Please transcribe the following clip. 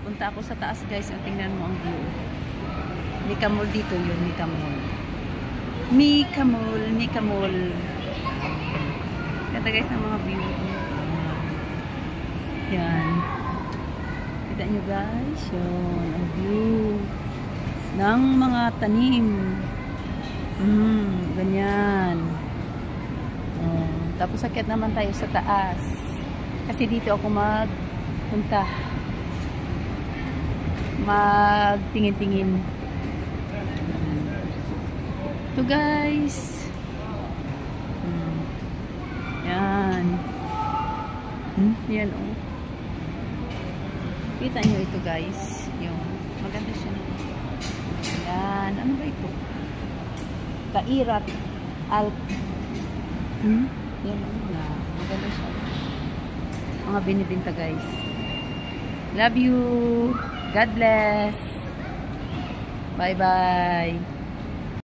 Punta ako sa taas guys. O, tingnan mo ang view. Mika Mall dito yun. Mika Mall. Mika Mall. Mika Mall. Ganda guys ng mga view. Yan. Kita nyo guys. Yun. Ang view. Ng mga tanim. Ganyan. Tapos akyat naman tayo sa taas. Kasi dito ako magpunta. Magtingin-tingin. Ito guys. Yan. Yan oh. Kita nyo ito guys. Yung maganda siya. Yan. Ano ba ito? Kairat. Alp. Yan na. Maganda siya. Mga binibinta guys. Love you. God bless. Bye bye.